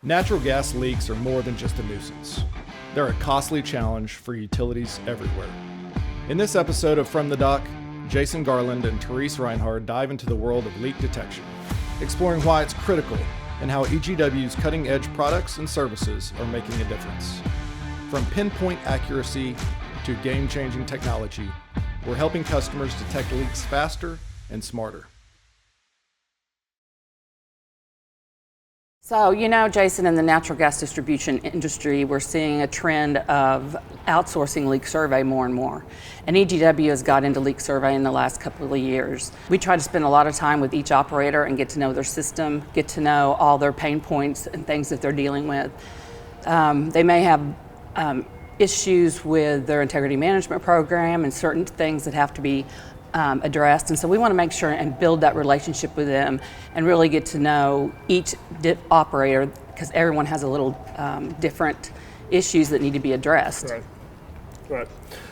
Natural gas leaks are more than just a nuisance. They're a costly challenge for utilities everywhere. In this episode of From the Dock, Jason Garland and Therese Reinhard dive into the world of leak detection, exploring why it's critical and how EGW's cutting-edge products and services are making a difference. From pinpoint accuracy to game-changing technology, we're helping customers detect leaks faster and smarter. So, Jason, in the natural gas distribution industry, we're seeing a trend of outsourcing leak survey more and more. And EGW has got into leak survey in the last couple of years. We try to spend a lot of time with each operator and get to know their system, get to know all their pain points and things that they're dealing with. They may have issues with their integrity management program and certain things that have to be addressed, and so we want to make sure and build that relationship with them and really get to know each operator, because everyone has a little different issues that need to be addressed. Right.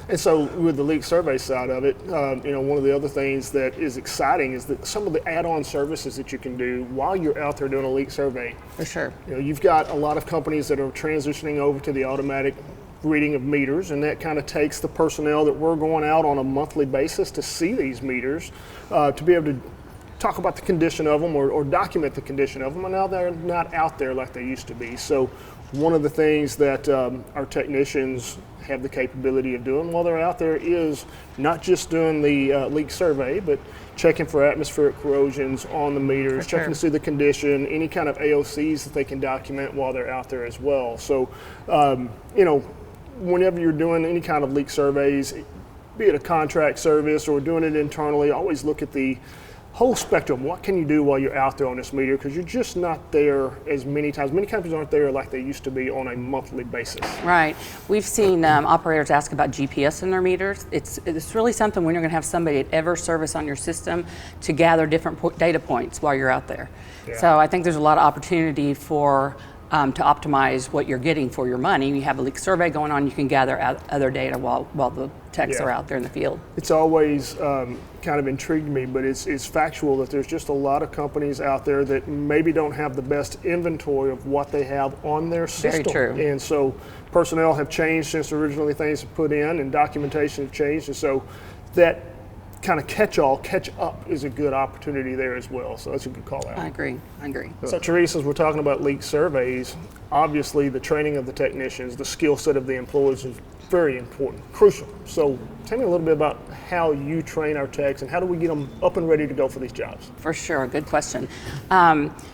And so with the leak survey side of it, one of the other things that is exciting is that some of the add-on services that you can do while you're out there doing a leak survey. For sure. You've got a lot of companies that are transitioning over to the automatic reading of meters, and that kind of takes the personnel that we're going out on a monthly basis to see these meters, to be able to talk about the condition of them or document the condition of them, and now they're not out there like they used to be. So one of the things that our technicians have the capability of doing while they're out there is not just doing the leak survey, but checking for atmospheric corrosions on the meters, checking to see the condition, any kind of AOCs that they can document while they're out there as well. So, whenever you're doing any kind of leak surveys, be it a contract service or doing it internally, always look at the whole spectrum. What can you do while you're out there on this meter? Because you're just not there as many times. Many companies aren't there like they used to be on a monthly basis. Right. We've seen operators ask about GPS in their meters. It's really something when you're going to have somebody at every service on your system to gather different data points while you're out there. Yeah. So I think there's a lot of opportunity for to optimize what you're getting for your money. You have a leak survey going on, you can gather other data while the techs are out there in the field. It's always kind of intrigued me, but it's factual that there's just a lot of companies out there that maybe don't have the best inventory of what they have on their system. Very true. And so personnel have changed since originally things have put in, and documentation have changed, and so that kind of catch up is a good opportunity there as well. So that's a good call out. I agree. So Therese, as we're talking about leak surveys, obviously the training of the technicians, the skill set of the employees is very important, crucial. So tell me a little bit about how you train our techs and how do we get them up and ready to go for these jobs? For sure, good question.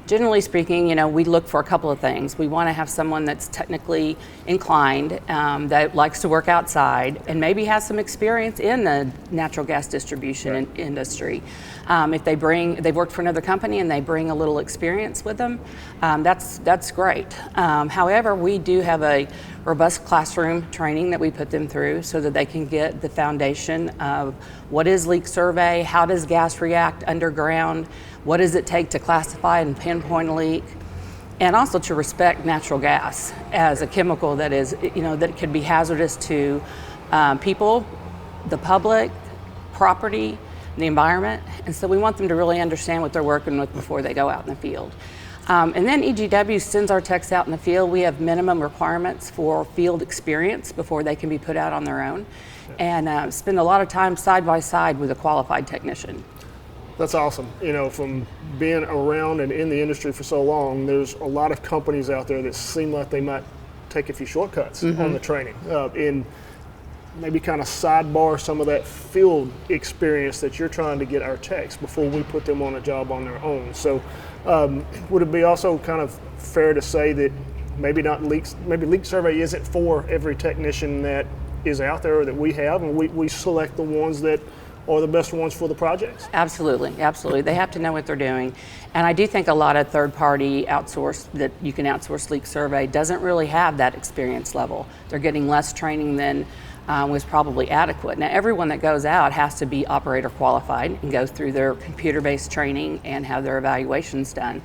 Generally speaking, we look for a couple of things. We want to have someone that's technically inclined, that likes to work outside, and maybe has some experience in the natural gas distribution industry. If they've worked for another company and they bring a little experience with them, that's great. However, we do have a robust classroom training that we put them through so that they can get the foundation of what is leak survey, how does gas react underground, what does it take to classify and pinpoint a leak, and also to respect natural gas as a chemical that is, that could be hazardous to people, the public, property, the environment. And so we want them to really understand what they're working with before they go out in the field. And then EGW sends our techs out in the field. We have minimum requirements for field experience before they can be put out on their own, and spend a lot of time side by side with a qualified technician. That's awesome. From being around and in the industry for so long, there's a lot of companies out there that seem like they might take a few shortcuts on the training, and maybe kind of sidebar some of that field experience that you're trying to get our techs before we put them on a job on their own. So would it be also kind of fair to say that maybe leak survey isn't for every technician that is out there that we have, and we select the ones that are the best ones for the projects? Absolutely. They have to know what they're doing. And I do think a lot of third-party that you can outsource leak survey doesn't really have that experience level. They're getting less training than was probably adequate. Now, everyone that goes out has to be operator qualified and go through their computer-based training and have their evaluations done.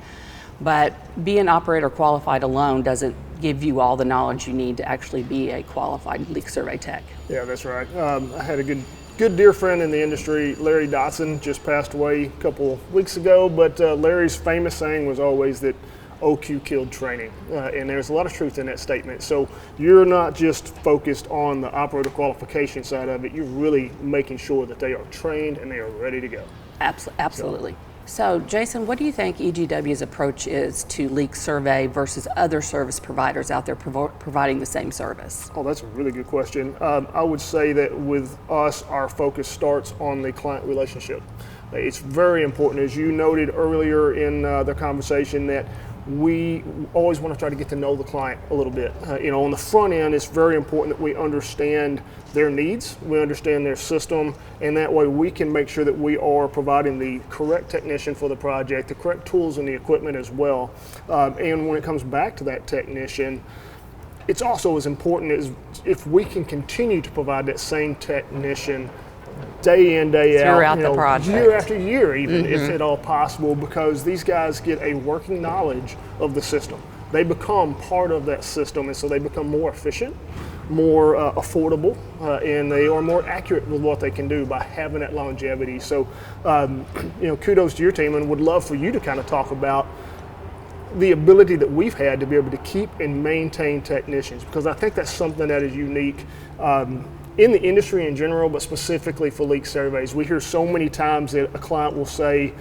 But being operator qualified alone doesn't give you all the knowledge you need to actually be a qualified leak survey tech. Yeah, that's right. I had a good dear friend in the industry, Larry Dotson, just passed away a couple weeks ago, but Larry's famous saying was always that OQ killed training. And there's a lot of truth in that statement. So you're not just focused on the operator qualification side of it, you're really making sure that they are trained and they are ready to go. Absolutely. So, Jason, what do you think EGW's approach is to leak survey versus other service providers out there providing the same service? Oh, that's a really good question. I would say that with us, our focus starts on the client relationship. It's very important, as you noted earlier in the conversation, that we always want to try to get to know the client a little bit. On the front end, it's very important that we understand their needs, we understand their system, and that way we can make sure that we are providing the correct technician for the project, the correct tools and the equipment as well. And when it comes back to that technician, it's also as important as if we can continue to provide that same technician day in, day out, throughout the project, year after year, even if at all possible, because these guys get a working knowledge of the system. They become part of that system, and so they become more efficient, more affordable, and they are more accurate with what they can do by having that longevity. So, kudos to your team, and would love for you to kind of talk about the ability that we've had to be able to keep and maintain technicians, because I think that's something that is unique in the industry in general, but specifically for leak surveys. We hear so many times that a client will say,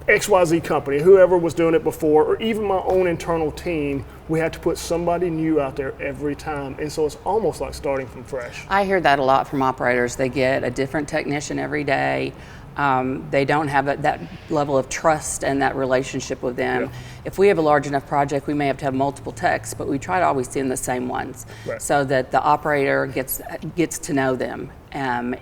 XYZ company, whoever was doing it before, or even my own internal team, we have to put somebody new out there every time. And so it's almost like starting from fresh. I hear that a lot from operators. They get a different technician every day. They don't have that level of trust and that relationship with them. Yeah. If we have a large enough project, we may have to have multiple techs, but we try to always send the same ones, right, so that the operator gets to know them.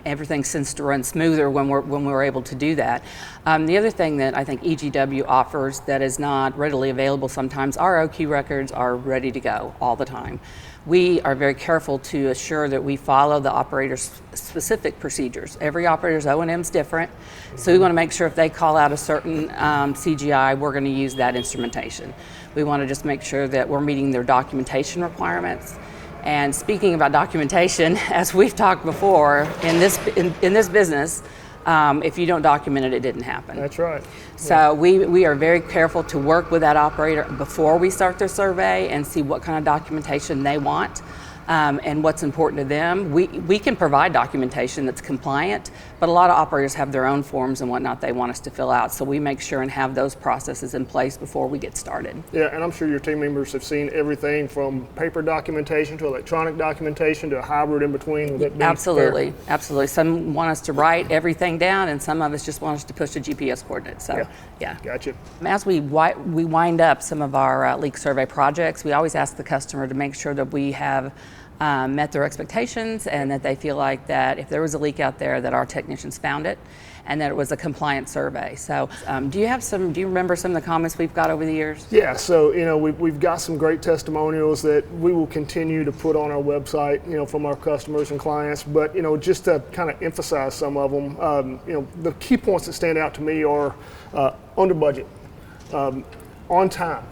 Everything seems to run smoother when we're able to do that. The other thing that I think EGW offers that is not readily available sometimes, our OQ records are ready to go all the time. We are very careful to assure that we follow the operator's specific procedures. Every operator's O&M is different, so we want to make sure if they call out a certain CGI, we're going to use that instrumentation. We want to just make sure that we're meeting their documentation requirements. And speaking about documentation, as we've talked before, in this business, if you don't document it, it didn't happen. That's right. So we are very careful to work with that operator before we start their survey and see what kind of documentation they want and what's important to them. We can provide documentation that's compliant, but a lot of operators have their own forms and whatnot they want us to fill out. So we make sure and have those processes in place before we get started. Yeah, and I'm sure your team members have seen everything from paper documentation to electronic documentation to a hybrid in between. Absolutely, absolutely. Some want us to write everything down, and some of us just want us to push the GPS coordinates. So, yeah. Gotcha. As we wind up some of our leak survey projects, we always ask the customer to make sure that we have met their expectations and that they feel like that if there was a leak out there that our technicians found it and that it was a compliant survey. So do you remember some of the comments we've got over the years? Yeah, so we've got some great testimonials that we will continue to put on our website, from our customers and clients, but just to kind of emphasize some of them, the key points that stand out to me are under budget, on time,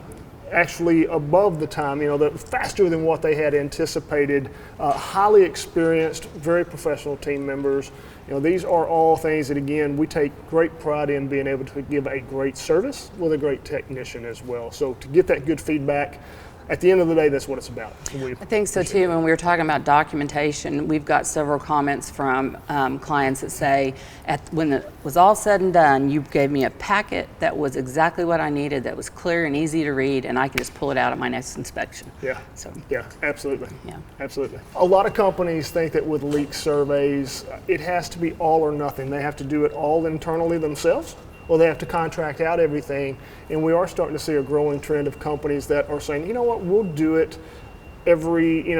actually above the time, faster than what they had anticipated, highly experienced, very professional team members. These are all things that, again, we take great pride in being able to give a great service with a great technician as well. So to get that good feedback, at the end of the day, that's what it's about. I think so too. When we were talking about documentation, we've got several comments from clients that say, when it was all said and done, you gave me a packet that was exactly what I needed, that was clear and easy to read, and I could just pull it out at my next inspection. Yeah. So. Yeah, absolutely. Yeah. Absolutely. A lot of companies think that with leak surveys, it has to be all or nothing. They have to do it all internally themselves, or they have to contract out everything. And we are starting to see a growing trend of companies that are saying, you know what, we'll do it every,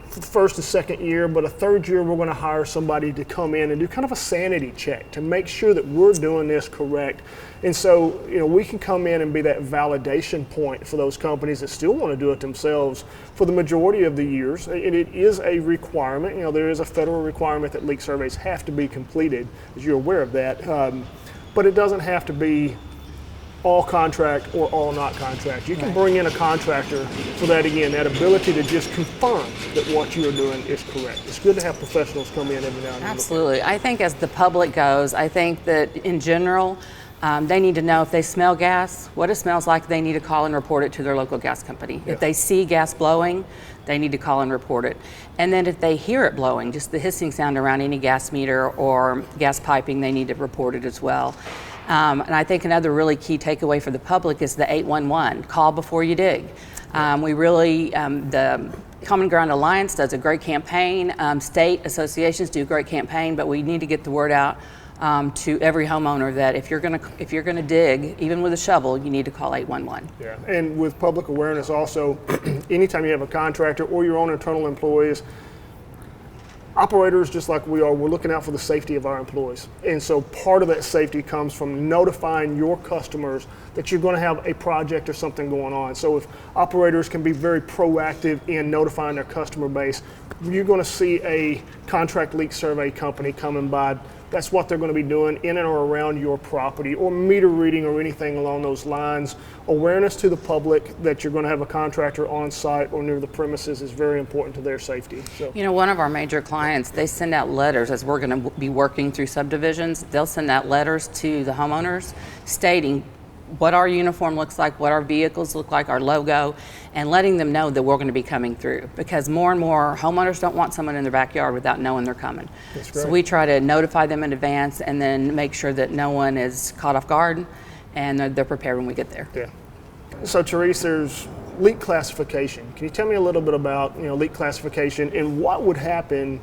first and second year, but a third year we're going to hire somebody to come in and do kind of a sanity check to make sure that we're doing this correct. And so, we can come in and be that validation point for those companies that still want to do it themselves for the majority of the years. And it is a requirement. There is a federal requirement that leak surveys have to be completed, as you're aware of that. But it doesn't have to be all contract or all not contract. You can bring in a contractor for that, again, that ability to just confirm that what you are doing is correct. It's good to have professionals come in every now and then. Absolutely. I think as the public goes, I think that in general, They need to know if they smell gas, what it smells like, they need to call and report it to their local gas company. Yeah. If they see gas blowing, they need to call and report it. And then if they hear it blowing, just the hissing sound around any gas meter or gas piping, they need to report it as well. And I think another really key takeaway for the public is the 811, call before you dig. We really, the Common Ground Alliance does a great campaign. State associations do a great campaign, but we need to get the word out to every homeowner that if you're gonna dig, even with a shovel, you need to call 811. Yeah, and with public awareness also, anytime you have a contractor or your own internal employees, operators, just like we are, we're looking out for the safety of our employees. And so part of that safety comes from notifying your customers that you're going to have a project or something going on. So if operators can be very proactive in notifying their customer base, you're going to see a contract leak survey company coming by. That's what they're going to be doing in and or around your property, or meter reading or anything along those lines. Awareness to the public that you're going to have a contractor on site or near the premises is very important to their safety. So. You know, one of our major clients, they send out letters as we're going to be working through subdivisions. They'll send out letters to the homeowners stating what our uniform looks like, what our vehicles look like, our logo, and letting them know that we're going to be coming through. Because more and more homeowners don't want someone in their backyard without knowing they're coming. That's great. So we try to notify them in advance and then make sure that no one is caught off guard and they're prepared when we get there. Yeah. So Therese, there's leak classification. Can you tell me a little bit about leak classification and what would happen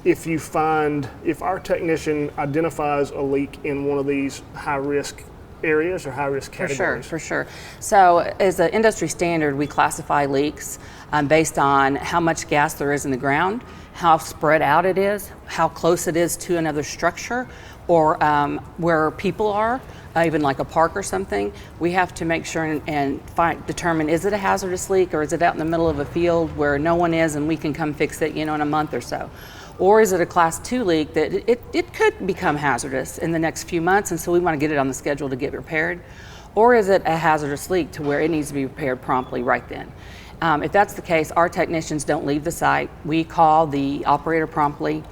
if our technician identifies a leak in one of these high-risk areas or high-risk categories? For sure. So as an industry standard, we classify leaks based on how much gas there is in the ground, how spread out it is, how close it is to another structure, or where people are, even like a park or something. We have to make sure and determine, is it a hazardous leak or is it out in the middle of a field where no one is and we can come fix it in a month or so? Or is it a class 2 leak that it could become hazardous in the next few months, and so we want to get it on the schedule to get repaired? Or is it a hazardous leak to where it needs to be repaired promptly right then? If that's the case, our technicians don't leave the site. We call the operator promptly.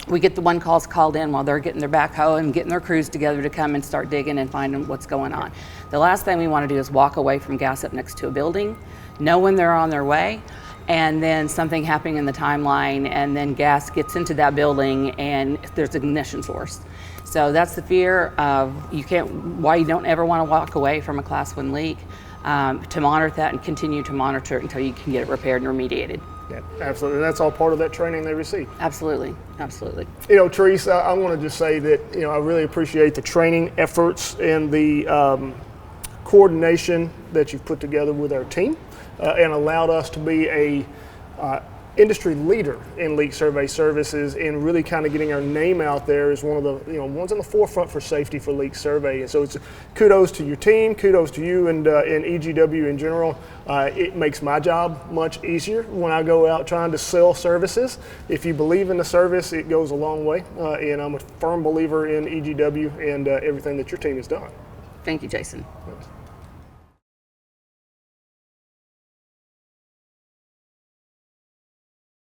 We get the one calls called in while they're getting their backhoe and getting their crews together to come and start digging and finding what's going on. The last thing we want to do is walk away from gas up next to a building, know when they're on their way, and then something happening in the timeline, and then gas gets into that building and there's an ignition source. So that's the fear of why you don't ever want to walk away from a class 1 leak, to monitor that and continue to monitor it until you can get it repaired and remediated. Yeah, absolutely. And that's all part of that training they receive. Absolutely. Therese, I want to just say that, I really appreciate the training efforts and the coordination that you've put together with our team. And allowed us to be a industry leader in leak survey services and really kind of getting our name out there as one of the ones on the forefront for safety for leak survey. And so it's kudos to your team, kudos to you and EGW in general. It makes my job much easier when I go out trying to sell services. If you believe in the service, it goes a long way. And I'm a firm believer in EGW and everything that your team has done. Thank you, Jason. Yes.